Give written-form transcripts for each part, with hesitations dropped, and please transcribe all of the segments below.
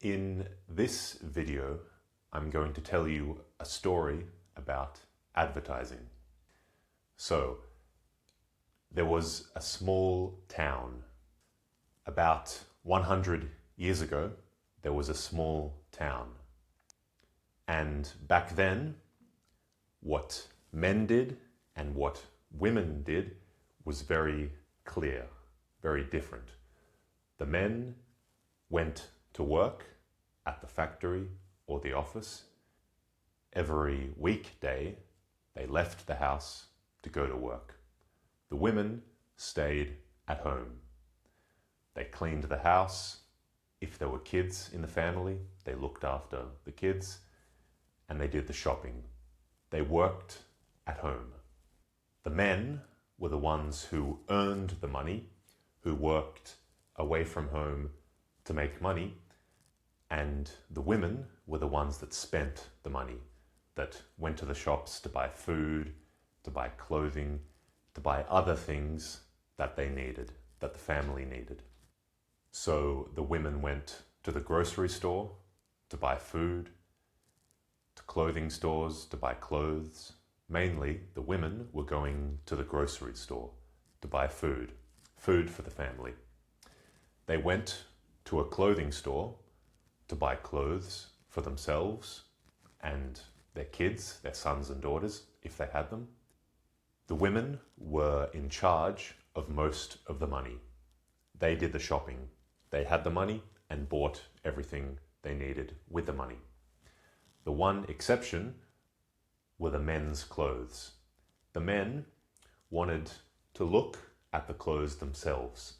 In this video, I'm going to tell you a story about advertising. So, there was a small town. About 100 years ago, there was a small town. And back then, what men did and what women did was very clear, very different. The men went to work at the factory or the office. Every weekday, they left the house to go to work. The women stayed at home. They cleaned the house. If there were kids in the family, they looked after the kids, and they did the shopping. They worked at home. The men were the ones who earned the money, who worked away from home to make money, and the women were the ones that spent the money, that went to the shops to buy food, to buy clothing, to buy other things that they needed, that the family needed. So the women went to the grocery store to buy food, to clothing stores to buy clothes. Mainly, the women were going to the grocery store to buy food for the family. They went to a clothing store to buy clothes for themselves and their kids, their sons and daughters, if they had them. The women were in charge of most of the money. They did the shopping. They had the money and bought everything they needed with the money. The one exception were the men's clothes. The men wanted to look at the clothes themselves,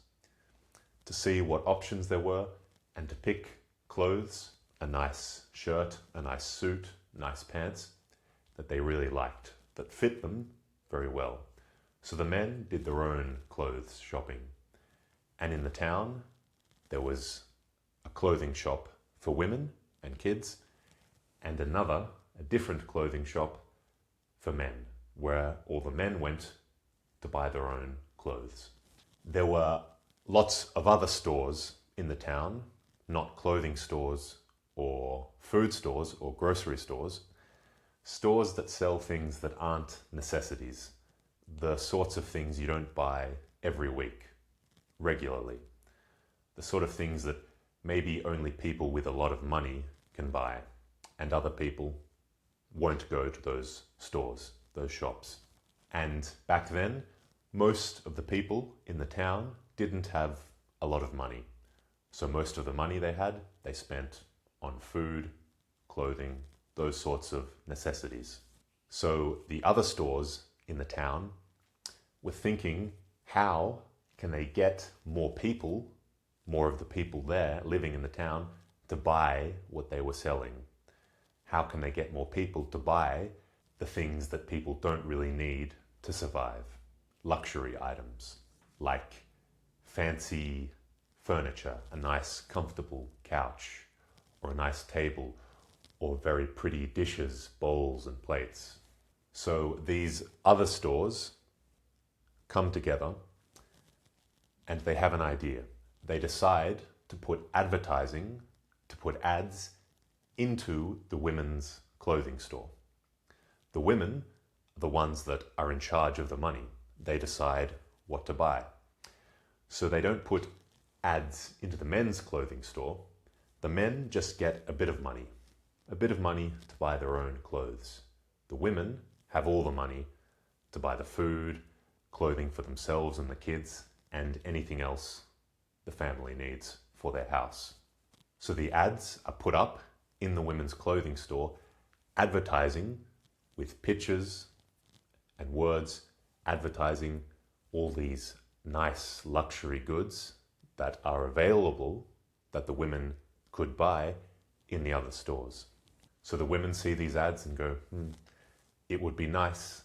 to see what options there were, and to pick clothes, a nice shirt, a nice suit, nice pants, that they really liked, that fit them very well. So the men did their own clothes shopping. And in the town, there was a clothing shop for women and kids, and another, a different clothing shop for men, where all the men went to buy their own clothes. There were lots of other stores in the town, not clothing stores or food stores or grocery stores, stores that sell things that aren't necessities, the sorts of things you don't buy every week, regularly, the sort of things that maybe only people with a lot of money can buy, and other people won't go to those stores, those shops. And back then, most of the people in the town didn't have a lot of money. So most of the money they had, they spent on food, clothing, those sorts of necessities. So the other stores in the town were thinking, how can they get more people, more of the people there living in the town, to buy what they were selling? How can they get more people to buy the things that people don't really need to survive? Luxury items, like fancy furniture, a nice comfortable couch, or a nice table, or very pretty dishes, bowls and plates. So these other stores come together and they have an idea. They decide to put advertising, to put ads into the women's clothing store. The women are the ones that are in charge of the money. They decide what to buy. So they don't put ads into the men's clothing store. The men just get a bit of money to buy their own clothes. The women have all the money to buy the food, clothing for themselves and the kids, and anything else the family needs for their house. So the ads are put up in the women's clothing store, advertising with pictures and words, advertising all these nice luxury goods that are available that the women could buy in the other stores. So the women see these ads and go, it would be nice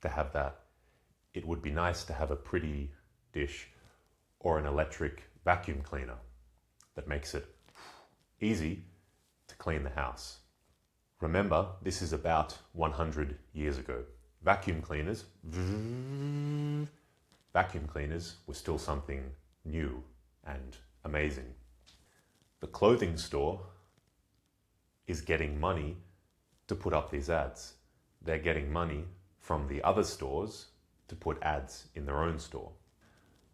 to have that. It would be nice to have a pretty dish or an electric vacuum cleaner that makes it easy to clean the house. Remember, this is about 100 years ago. Vacuum cleaners were still something new and amazing. The clothing store is getting money to put up these ads. They're getting money from the other stores to put ads in their own store.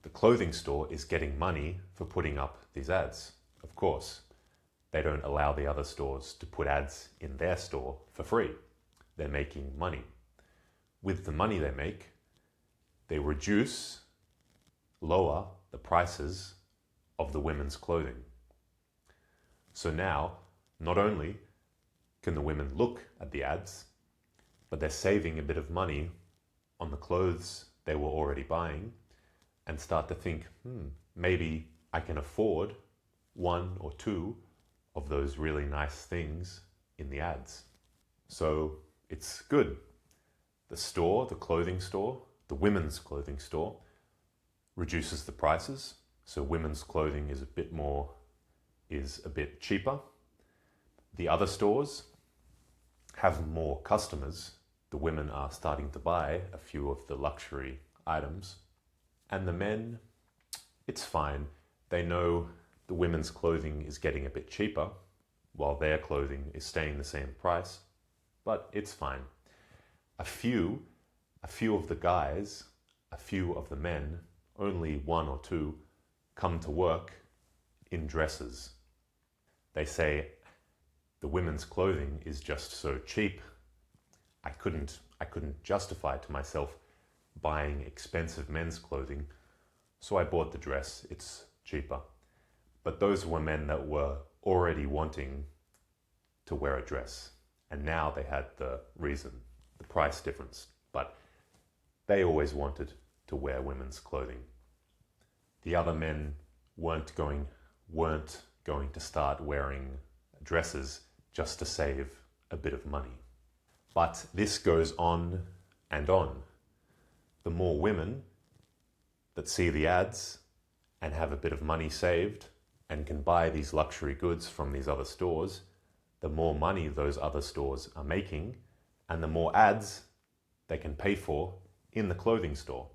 The clothing store is getting money for putting up these ads. Of course, they don't allow the other stores to put ads in their store for free. They're making money. With the money they make, they lower the prices of the women's clothing. So now, not only can the women look at the ads, but they're saving a bit of money on the clothes they were already buying and start to think, maybe I can afford one or two of those really nice things in the ads. So it's good. The store, the clothing store, the women's clothing store reduces the prices. So women's clothing is a bit cheaper. The other stores have more customers. The women are starting to buy a few of the luxury items. And the men, it's fine. They know the women's clothing is getting a bit cheaper while their clothing is staying the same price, but it's fine. A few of the guys, a few of the men, only one or two, come to work in dresses. They say, the women's clothing is just so cheap. I couldn't justify to myself buying expensive men's clothing, so I bought the dress. It's cheaper. But those were men that were already wanting to wear a dress, and now they had the reason, the price difference, but they always wanted to wear women's clothing. The other men weren't going to start wearing dresses just to save a bit of money. But this goes on and on. The more women that see the ads and have a bit of money saved and can buy these luxury goods from these other stores, the more money those other stores are making and the more ads they can pay for in the clothing store.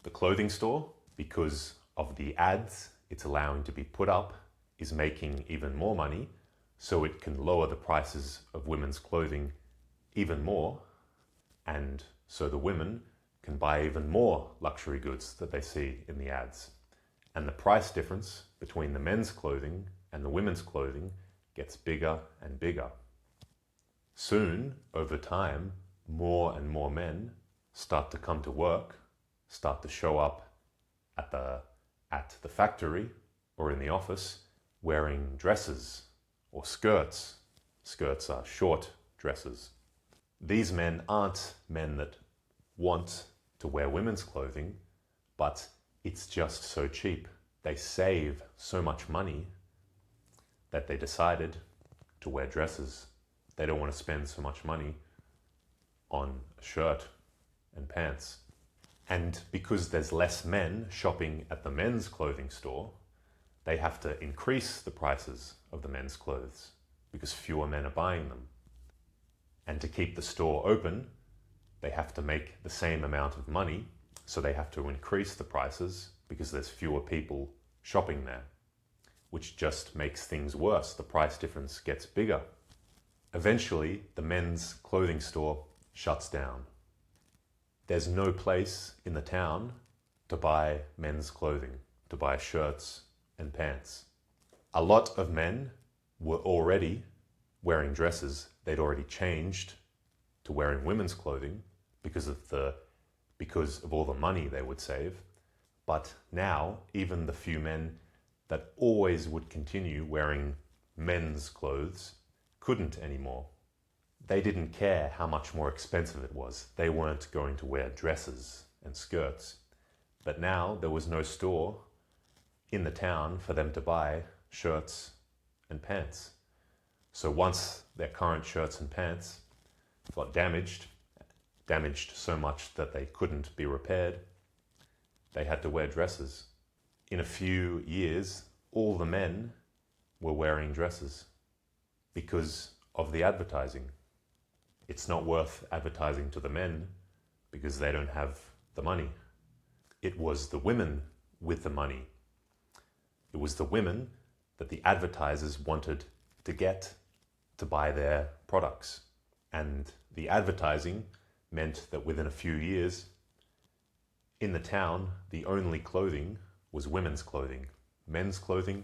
The clothing store, because of the ads it's allowing to be put up, is making even more money, so it can lower the prices of women's clothing even more, and so the women can buy even more luxury goods that they see in the ads. And the price difference between the men's clothing and the women's clothing gets bigger and bigger. Soon, over time, more and more men start to come to work, start to show up at the factory or in the office wearing dresses or skirts. Skirts are short dresses. These men aren't men that want to wear women's clothing, but it's just so cheap. They save so much money that they decided to wear dresses. They don't want to spend so much money on a shirt and pants. And because there's less men shopping at the men's clothing store, they have to increase the prices of the men's clothes because fewer men are buying them. And to keep the store open, they have to make the same amount of money, so they have to increase the prices because there's fewer people shopping there, which just makes things worse. The price difference gets bigger. Eventually, the men's clothing store shuts down. There's no place in the town to buy men's clothing, to buy shirts and pants. A lot of men were already wearing dresses. They'd already changed to wearing women's clothing because of all the money they would save. But now, even the few men that always would continue wearing men's clothes couldn't anymore. They didn't care how much more expensive it was. They weren't going to wear dresses and skirts. But now there was no store in the town for them to buy shirts and pants. So once their current shirts and pants got damaged so much that they couldn't be repaired, they had to wear dresses. In a few years, all the men were wearing dresses because of the advertising. It's not worth advertising to the men because they don't have the money. It was the women with the money. It was the women that the advertisers wanted to get to buy their products. And the advertising meant that within a few years, in the town, the only clothing was women's clothing. Men's clothing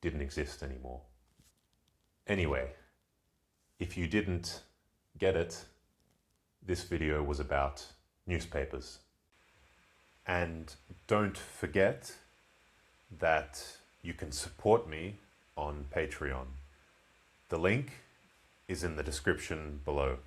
didn't exist anymore. Anyway, if you didn't get it, this video was about newspapers. And don't forget that you can support me on Patreon. The link is in the description below.